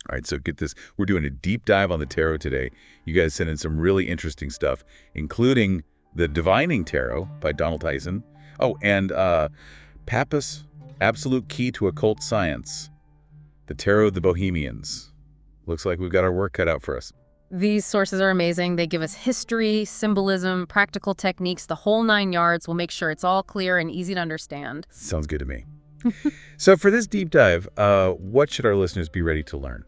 All right, so get this. We're doing a deep dive on the tarot today. You guys sent in some really interesting stuff, including the Divining Tarot by Donald Tyson. Oh, and Papus, Absolute Key to Occult Science, the Tarot of the Bohemians. Looks like we've got our work cut out for us. These sources are amazing. They give us history, symbolism, practical techniques, the whole 9 yards. We'll make sure it's all clear and easy to understand. Sounds good to me. So for this deep dive, what should our listeners be ready to learn?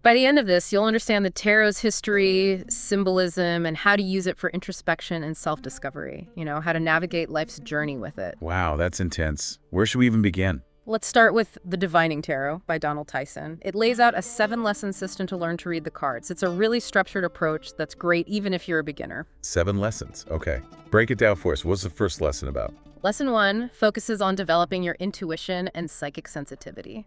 By the end of this, you'll understand the tarot's history, symbolism, and how to use it for introspection and self-discovery. You know, how to navigate life's journey with it. Wow, that's intense. Where should we even begin? Let's start with The Divining Tarot by Donald Tyson. It lays out a 7-lesson system to learn to read the cards. It's a really structured approach that's great even if you're a beginner. 7 lessons. Okay. Break it down for us. What's the first lesson about? Lesson 1 focuses on developing your intuition and psychic sensitivity.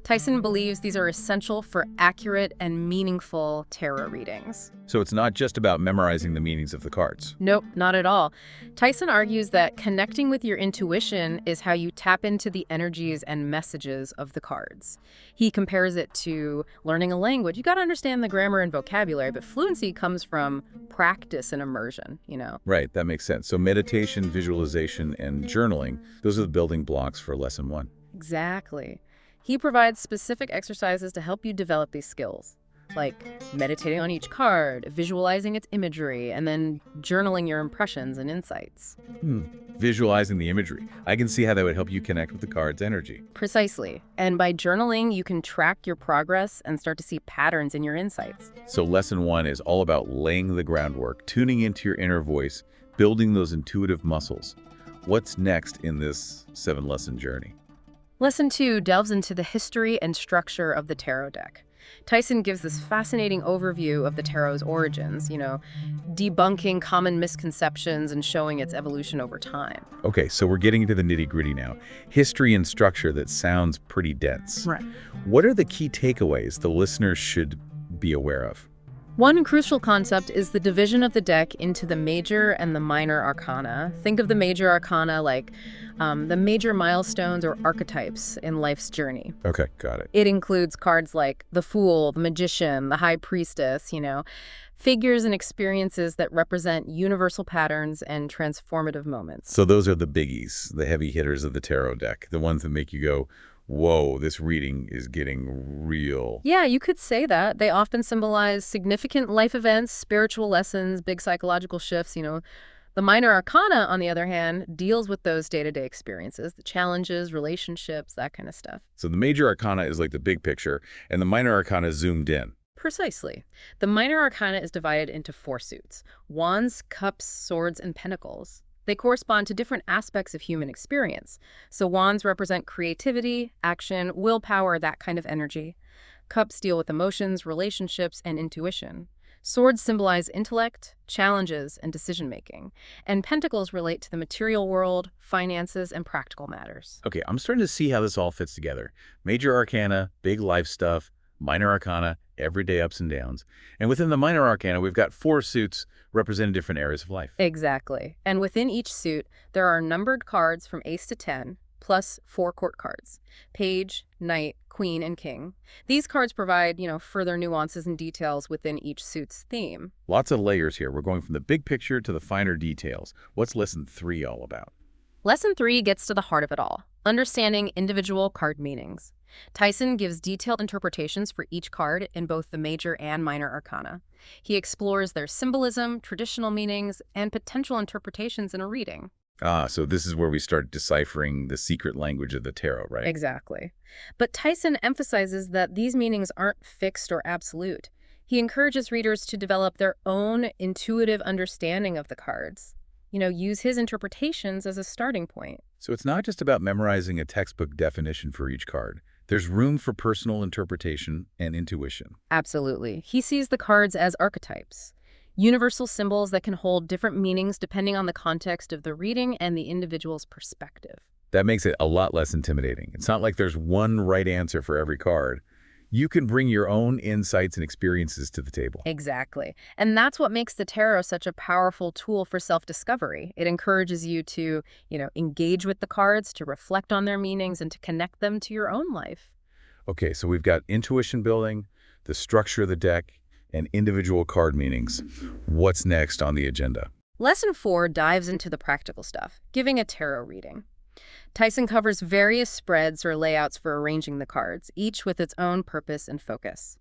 Tyson believes these are essential for accurate and meaningful tarot readings. So it's not just about memorizing the meanings of the cards. Nope, not at all. Tyson argues that connecting with your intuition is how you tap into the energies and messages of the cards. He compares it to learning a language. You got to understand the grammar and vocabulary, but fluency comes from practice and immersion, you know? Right, that makes sense. So meditation, visualization, and journaling, those are the building blocks for lesson 1. Exactly. He provides specific exercises to help you develop these skills, like meditating on each card, visualizing its imagery, and then journaling your impressions and insights. Visualizing the imagery. I can see how that would help you connect with the card's energy. Precisely. And by journaling, you can track your progress and start to see patterns in your insights. So lesson 1 is all about laying the groundwork, tuning into your inner voice, building those intuitive muscles. What's next in this 7-lesson journey? Lesson 2 delves into the history and structure of the tarot deck. Tyson gives this fascinating overview of the tarot's origins, you know, debunking common misconceptions and showing its evolution over time. Okay, so we're getting into the nitty-gritty now. History and structure that sounds pretty dense. Right. What are the key takeaways the listeners should be aware of? One crucial concept is the division of the deck into the major and the minor arcana. Think of the major arcana like the major milestones or archetypes in life's journey. Okay, got it. It includes cards like the Fool, the Magician, the High Priestess, you know, figures and experiences that represent universal patterns and transformative moments. So those are the biggies, the heavy hitters of the tarot deck, the ones that make you go, whoa, this reading is getting real. Yeah, you could say that. They often symbolize significant life events, spiritual lessons, big psychological shifts, you know. The Minor Arcana, on the other hand, deals with those day-to-day experiences, the challenges, relationships, that kind of stuff. So the major arcana is like the big picture, and the minor arcana is zoomed in. Precisely. The Minor Arcana is divided into 4 suits: Wands, Cups, Swords, and Pentacles. They correspond to different aspects of human experience. So Wands represent creativity, action, willpower, that kind of energy. Cups deal with emotions, relationships, and intuition. Swords symbolize intellect, challenges, and decision-making. And Pentacles relate to the material world, finances, and practical matters. Okay, I'm starting to see how this all fits together. Major arcana, big life stuff. Minor arcana, everyday ups and downs. And within the minor arcana, we've got 4 suits representing different areas of life. Exactly. And within each suit, there are numbered cards from ace to 10, plus 4 court cards: Page, Knight, Queen, and King. These cards provide, you know, further nuances and details within each suit's theme. Lots of layers here. We're going from the big picture to the finer details. What's lesson 3 all about? Lesson 3 gets to the heart of it all: understanding individual card meanings. Tyson gives detailed interpretations for each card in both the major and minor arcana. He explores their symbolism, traditional meanings, and potential interpretations in a reading. So this is where we start deciphering the secret language of the tarot, right? Exactly. But Tyson emphasizes that these meanings aren't fixed or absolute. He encourages readers to develop their own intuitive understanding of the cards. You know, use his interpretations as a starting point. So it's not just about memorizing a textbook definition for each card. There's room for personal interpretation and intuition. Absolutely. He sees the cards as archetypes, universal symbols that can hold different meanings depending on the context of the reading and the individual's perspective. That makes it a lot less intimidating. It's not like there's one right answer for every card. You can bring your own insights and experiences to the table. Exactly. And that's what makes the tarot such a powerful tool for self-discovery. It encourages you to, engage with the cards, to reflect on their meanings, and to connect them to your own life. Okay, so we've got intuition building, the structure of the deck, and individual card meanings. What's next on the agenda? Lesson 4 dives into the practical stuff, giving a tarot reading. Tyson covers various spreads or layouts for arranging the cards, each with its own purpose and focus.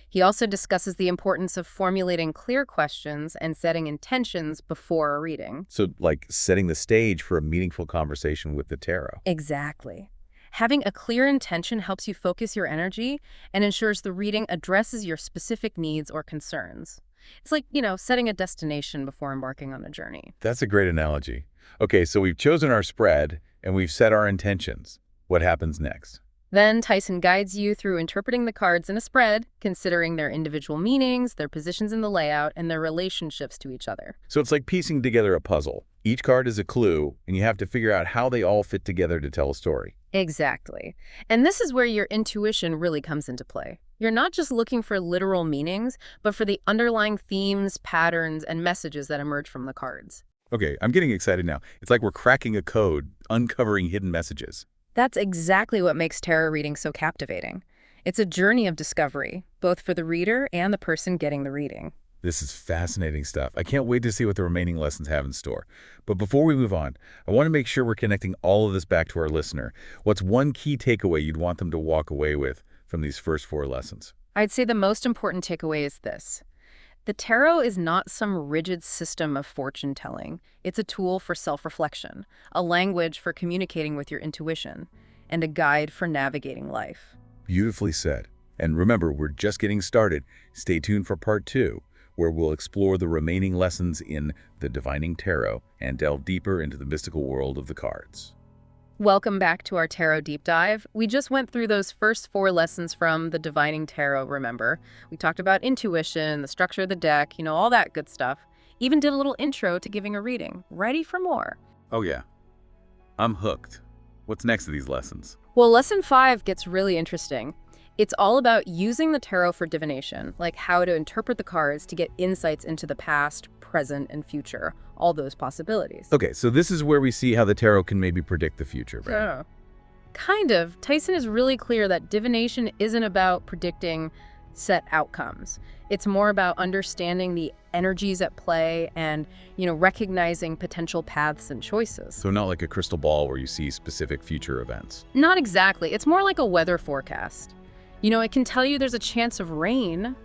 He also discusses the importance of formulating clear questions and setting intentions before a reading. So, like setting the stage for a meaningful conversation with the tarot. Exactly. Having a clear intention helps you focus your energy and ensures the reading addresses your specific needs or concerns. It's like, setting a destination before embarking on a journey. That's a great analogy. Okay, so we've chosen our spread and we've set our intentions. What happens next? Then Tyson guides you through interpreting the cards in a spread, considering their individual meanings, their positions in the layout, and their relationships to each other. So it's like piecing together a puzzle. Each card is a clue, and you have to figure out how they all fit together to tell a story. Exactly. And this is where your intuition really comes into play. You're not just looking for literal meanings, but for the underlying themes, patterns, and messages that emerge from the cards. Okay, I'm getting excited now. It's like we're cracking a code, uncovering hidden messages. That's exactly what makes tarot reading so captivating. It's a journey of discovery, both for the reader and the person getting the reading. This is fascinating stuff. I can't wait to see what the remaining lessons have in store. But before we move on, I want to make sure we're connecting all of this back to our listener. What's one key takeaway you'd want them to walk away with from these first 4 lessons? I'd say the most important takeaway is this. The tarot is not some rigid system of fortune-telling. It's a tool for self-reflection, a language for communicating with your intuition, and a guide for navigating life. Beautifully said. And remember, we're just getting started. Stay tuned for part 2, where we'll explore the remaining lessons in the Divining Tarot and delve deeper into the mystical world of the cards. Welcome back to our Tarot Deep Dive. We just went through those first 4 lessons from the Divining Tarot, remember? We talked about intuition, the structure of the deck, all that good stuff. Even did a little intro to giving a reading. Ready for more? Oh yeah. I'm hooked. What's next to these lessons? Well, lesson 5 gets really interesting. It's all about using the tarot for divination, like how to interpret the cards to get insights into the past, present, and future, all those possibilities. Okay, so this is where we see how the tarot can maybe predict the future, right? Yeah. Kind of. Tyson is really clear that divination isn't about predicting set outcomes. It's more about understanding the energies at play and, recognizing potential paths and choices. So not like a crystal ball where you see specific future events. Not exactly. It's more like a weather forecast. It can tell you there's a chance of rain,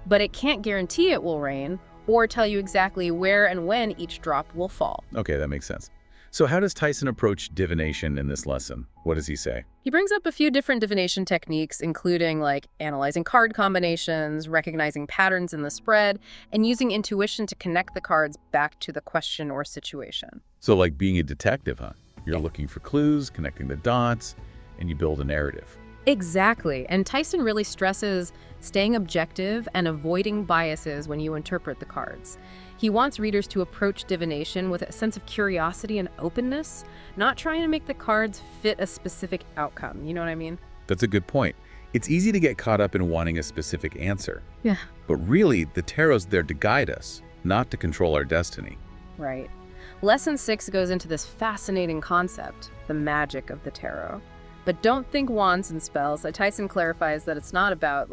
but it can't guarantee it will rain or tell you exactly where and when each drop will fall. Okay, that makes sense. So how does Tyson approach divination in this lesson? What does he say? He brings up a few different divination techniques, including analyzing card combinations, recognizing patterns in the spread, and using intuition to connect the cards back to the question or situation. So like being a detective, huh? You're Yeah. looking for clues, connecting the dots, and you build a narrative. Exactly. And Tyson really stresses staying objective and avoiding biases when you interpret the cards. He wants readers to approach divination with a sense of curiosity and openness, not trying to make the cards fit a specific outcome. You know what I mean? That's a good point. It's easy to get caught up in wanting a specific answer. Yeah. But really, the tarot's there to guide us, not to control our destiny. Right. Lesson 6 goes into this fascinating concept, the magic of the tarot. But don't think wands and spells. Tyson clarifies that it's not about,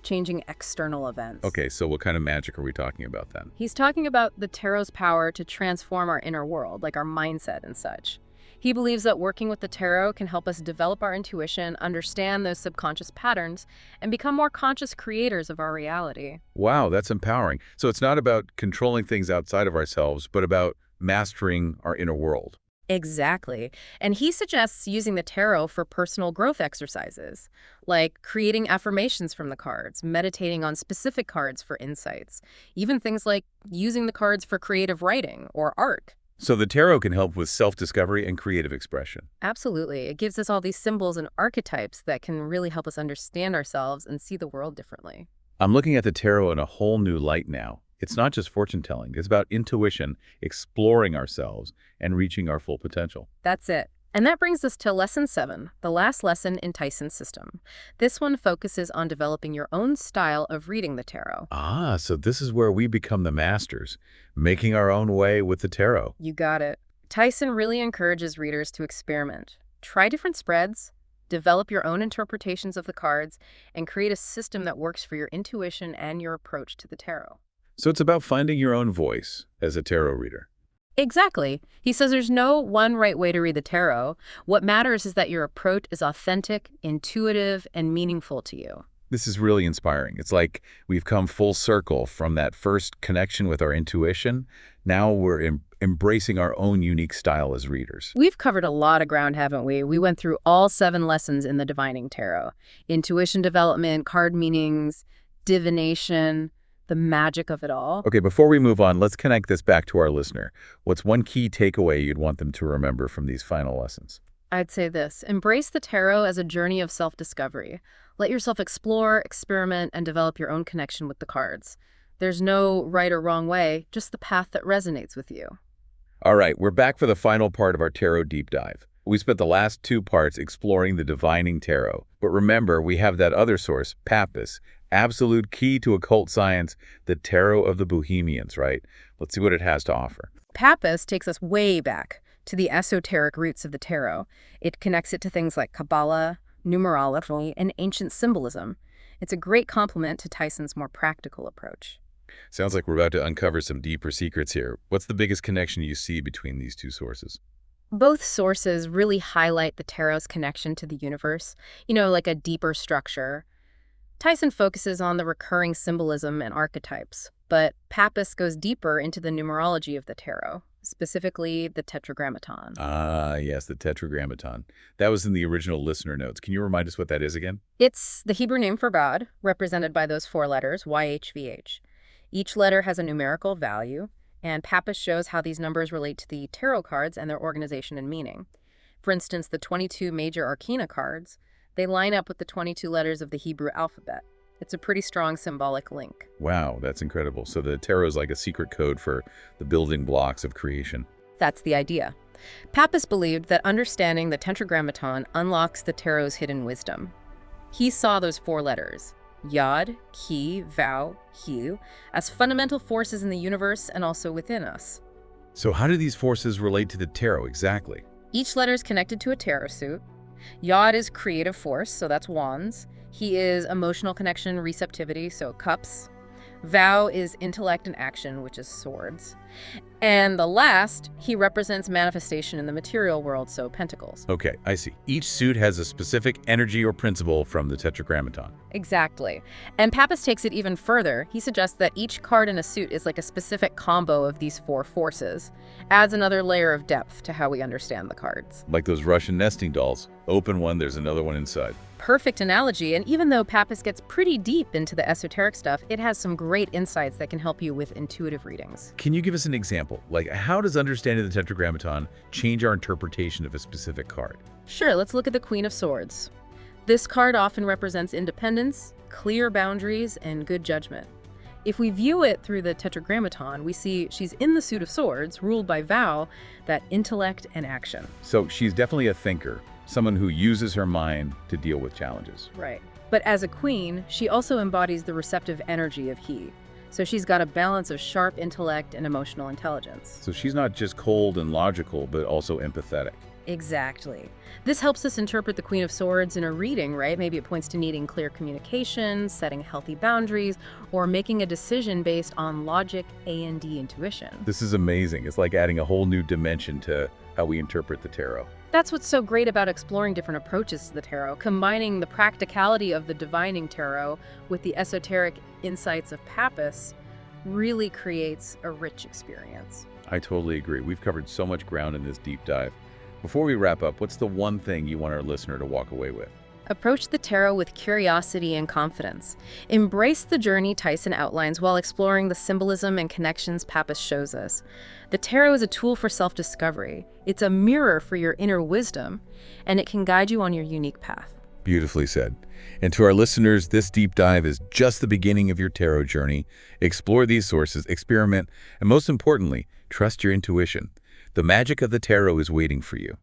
changing external events. Okay, so what kind of magic are we talking about then? He's talking about the tarot's power to transform our inner world, like our mindset and such. He believes that working with the tarot can help us develop our intuition, understand those subconscious patterns, and become more conscious creators of our reality. Wow, that's empowering. So it's not about controlling things outside of ourselves, but about mastering our inner world. Exactly. And he suggests using the tarot for personal growth exercises, like creating affirmations from the cards, meditating on specific cards for insights, even things like using the cards for creative writing or art. So the tarot can help with self-discovery and creative expression. Absolutely. It gives us all these symbols and archetypes that can really help us understand ourselves and see the world differently. I'm looking at the tarot in a whole new light now. It's not just fortune-telling. It's about intuition, exploring ourselves, and reaching our full potential. That's it. And that brings us to lesson 7, the last lesson in Tyson's system. This one focuses on developing your own style of reading the tarot. Ah, so this is where we become the masters, making our own way with the tarot. You got it. Tyson really encourages readers to experiment. Try different spreads, develop your own interpretations of the cards, and create a system that works for your intuition and your approach to the tarot. So it's about finding your own voice as a tarot reader. Exactly. He says there's no one right way to read the tarot. What matters is that your approach is authentic, intuitive, and meaningful to you. This is really inspiring. It's like we've come full circle from that first connection with our intuition. Now we're embracing our own unique style as readers. We've covered a lot of ground, haven't we? We went through all 7 lessons in the Divining Tarot. Intuition development, card meanings, divination, the magic of it all. Okay, before we move on, let's connect this back to our listener. What's one key takeaway you'd want them to remember from these final lessons? I'd say this: embrace the tarot as a journey of self-discovery. Let yourself explore, experiment, and develop your own connection with the cards. There's no right or wrong way, just the path that resonates with you. All right, we're back for the final part of our tarot deep dive. We spent the last 2 parts exploring the Divining Tarot. But remember, we have that other source, Papus, absolute key to occult science, the Tarot of the Bohemians, right? Let's see what it has to offer. Papus takes us way back to the esoteric roots of the tarot. It connects it to things like Kabbalah, numerology, and ancient symbolism. It's a great complement to Tyson's more practical approach. Sounds like we're about to uncover some deeper secrets here. What's the biggest connection you see between these 2 sources? Both sources really highlight the tarot's connection to the universe, like a deeper structure. Tyson focuses on the recurring symbolism and archetypes, but Papus goes deeper into the numerology of the tarot, specifically the Tetragrammaton. Ah, yes, the Tetragrammaton. That was in the original listener notes. Can you remind us what that is again? It's the Hebrew name for God, represented by those 4 letters, YHVH. Each letter has a numerical value, and Papus shows how these numbers relate to the tarot cards and their organization and meaning. For instance, the 22 Major Arcana cards, they line up with the 22 letters of the Hebrew alphabet. It's a pretty strong symbolic link. Wow, that's incredible. So the tarot is like a secret code for the building blocks of creation. That's the idea. Papus believed that understanding the Tetragrammaton unlocks the tarot's hidden wisdom. He saw those 4 letters, Yod-He-Vau-He, as fundamental forces in the universe and also within us. So how do these forces relate to the tarot exactly? Each letter is connected to a tarot suit. Yod is creative force, so that's wands. He is emotional connection, receptivity, so cups. Vau is intellect and action, which is swords. And the last, he represents manifestation in the material world, so pentacles. Okay, I see. Each suit has a specific energy or principle from the Tetragrammaton. Exactly. And Papus takes it even further. He suggests that each card in a suit is like a specific combo of these 4 forces. Adds another layer of depth to how we understand the cards. Like those Russian nesting dolls. Open one, there's another one inside. Perfect analogy, and even though Papus gets pretty deep into the esoteric stuff, it has some great insights that can help you with intuitive readings. Can you give us an example? Like, how does understanding the Tetragrammaton change our interpretation of a specific card? Sure, let's look at the Queen of Swords. This card often represents independence, clear boundaries, and good judgment. If we view it through the Tetragrammaton, we see she's in the suit of swords, ruled by Vau, that intellect and action. So she's definitely a thinker, someone who uses her mind to deal with challenges. Right. But as a queen, she also embodies the receptive energy of He. So she's got a balance of sharp intellect and emotional intelligence. So she's not just cold and logical, but also empathetic. Exactly. This helps us interpret the Queen of Swords in a reading, right? Maybe it points to needing clear communication, setting healthy boundaries, or making a decision based on logic, A&D intuition. This is amazing. It's like adding a whole new dimension to how we interpret the tarot. That's what's so great about exploring different approaches to the tarot, combining the practicality of the Divining Tarot with the esoteric insights of Papus really creates a rich experience. I totally agree. We've covered so much ground in this deep dive. Before we wrap up, what's the one thing you want our listener to walk away with? Approach the tarot with curiosity and confidence. Embrace the journey Tyson outlines while exploring the symbolism and connections Papus shows us. The tarot is a tool for self-discovery. It's a mirror for your inner wisdom, and it can guide you on your unique path. Beautifully said. And to our listeners, this deep dive is just the beginning of your tarot journey. Explore these sources, experiment, and most importantly, trust your intuition. The magic of the tarot is waiting for you.